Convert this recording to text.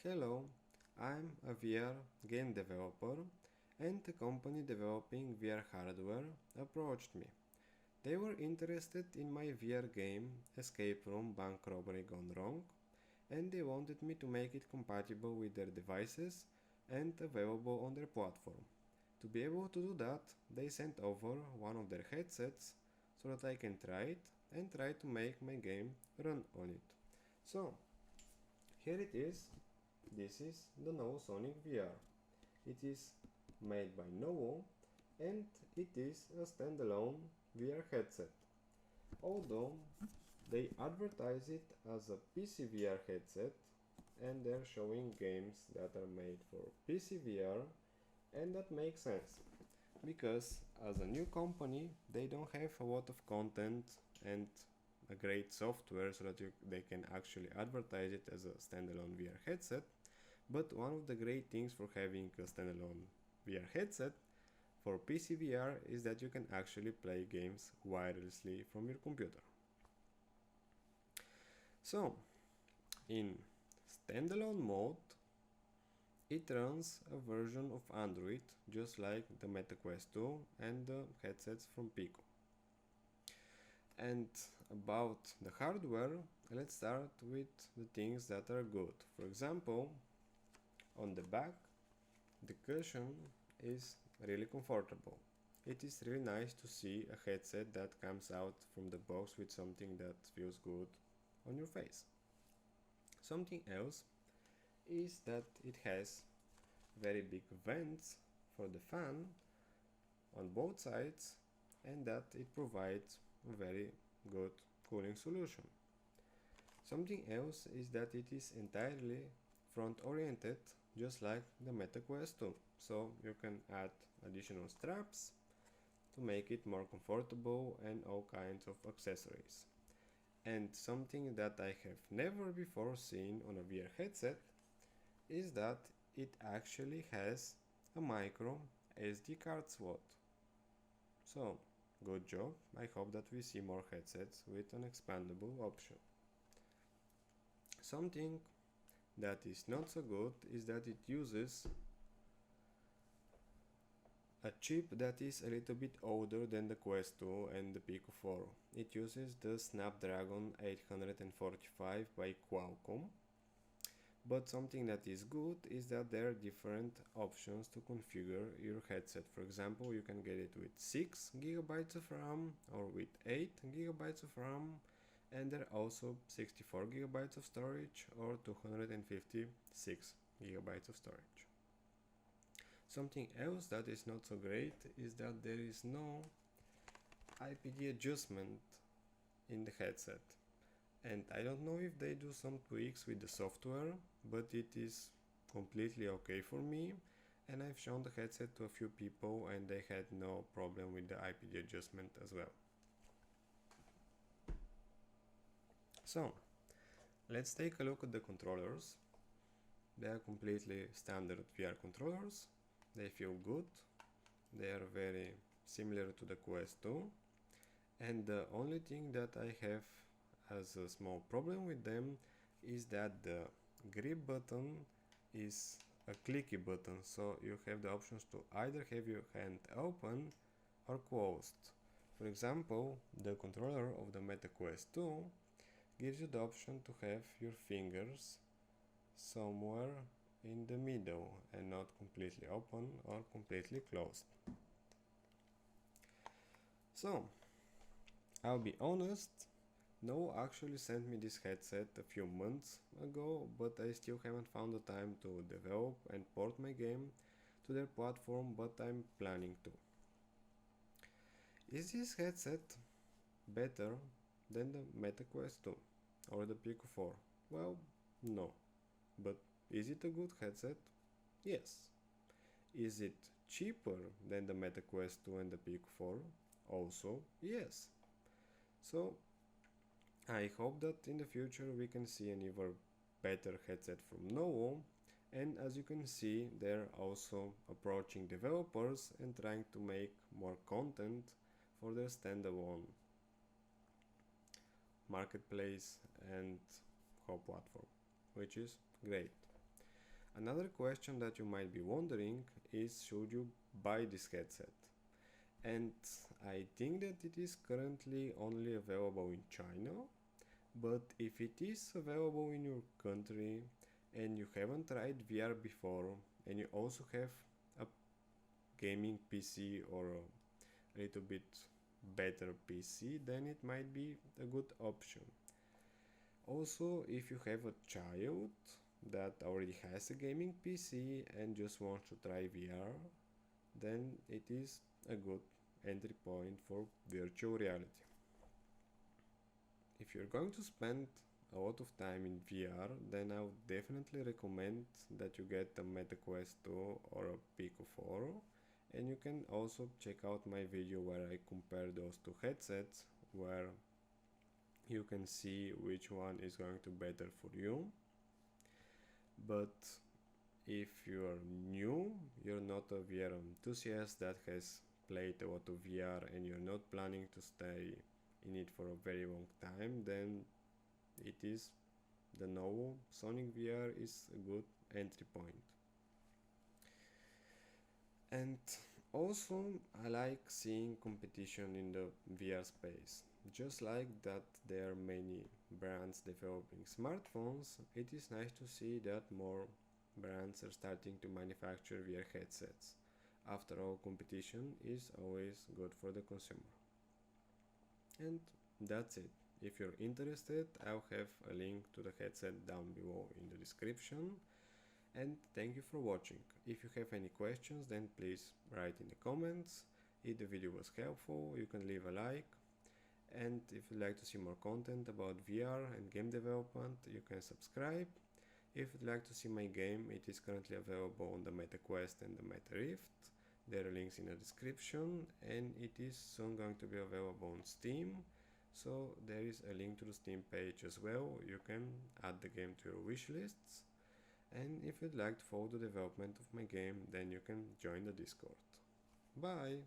Hello, I'm a VR game developer and a company developing VR hardware approached me. They were interested in my VR game Escape Room Bank Robbery Gone Wrong and they wanted me to make it compatible with their devices and available on their platform. To be able to do that, they sent over one of their headsets so that I can try it and try to make my game run on it. So, here it is. This is the Nolo Sonic VR. It is made by Nolo and it is a standalone VR headset. Although they advertise it as a PC VR headset and they're showing games that are made for PC VR, and that makes sense because as a new company they don't have a lot of content and a great software so that they can actually advertise it as a standalone VR headset. But one of the great things for having a standalone VR headset for PC VR is that you can actually play games wirelessly from your computer. So, in standalone mode, it runs a version of Android just like the Meta Quest 2 and the headsets from Pico. And about the hardware, let's start with the things that are good. For example, on the back, the cushion is really comfortable. It is really nice to see a headset that comes out from the box with something that feels good on your face. Something else is that it has very big vents for the fan on both sides and that it provides a very good cooling solution. Something else is that it is entirely front oriented just like the Meta Quest 2, so you can add additional straps to make it more comfortable and all kinds of accessories. And something that I have never before seen on a VR headset is that it actually has a micro SD card slot. So, good job. I hope that we see more headsets with an expandable option. Something that is not so good is that it uses a chip that is a little bit older than the Quest 2 and the Pico 4. It uses the Snapdragon 845 by Qualcomm. But something that is good is that there are different options to configure your headset. For example, you can get it with 6 GB of RAM or with 8 GB of RAM, and there are also 64 GB of storage or 256 GB of storage. Something else that is not so great is that there is no IPD adjustment in the headset. And I don't know if they do some tweaks with the software, but it is completely okay for me. And I've shown the headset to a few people and they had no problem with the IPD adjustment as well. So, let's take a look at the controllers. They are completely standard VR controllers. They feel good. They are very similar to the Quest 2. And the only thing that I have as a small problem with them is that the grip button is a clicky button, so you have the options to either have your hand open or closed. For example, the controller of the Meta Quest 2 gives you the option to have your fingers somewhere in the middle and not completely open or completely closed. So, I'll be honest, No actually sent me this headset a few months ago, but I still haven't found the time to develop and port my game to their platform, but I'm planning to. Is this headset better than the Meta Quest 2 or the Pico 4? Well, no. But is it a good headset? Yes. Is it cheaper than the Meta Quest 2 and the Pico 4? Also, yes. So, I hope that in the future we can see an even better headset from Nolo, and as you can see, they're also approaching developers and trying to make more content for their standalone marketplace and whole platform, which is great. Another question that you might be wondering is, should you buy this headset? And I think that it is currently only available in China, but if it is available in your country and you haven't tried VR before and you also have a gaming PC or a little bit better PC, then it might be a good option. Also, if you have a child that already has a gaming PC and just wants to try VR, then it is a good entry point for virtual reality. If you're going to spend a lot of time in VR, then I would definitely recommend that you get a Meta Quest 2 or a Pico 4, and you can also check out my video where I compare those two headsets, where you can see which one is going to be better for you. But if you're new, you're not a VR enthusiast that has played a lot of VR and you're not planning to stay in it for a very long time, then it is the Nolo Sonic VR is a good entry point. And also, I like seeing competition in the VR space. Just like that there are many brands developing smartphones, it is nice to see that more brands are starting to manufacture VR headsets. After all, competition is always good for the consumer. And that's it. If you're interested, I'll have a link to the headset down below in the description. And thank you for watching. If you have any questions, then please write in the comments. If the video was helpful, you can leave a like. And if you'd like to see more content about VR and game development, you can subscribe. If you'd like to see my game, it is currently available on the Meta Quest and the Meta Rift. There are links in the description, and it is soon going to be available on Steam. So there is a link to the Steam page as well. You can add the game to your wishlists. And if you'd like to follow the development of my game, then you can join the Discord. Bye!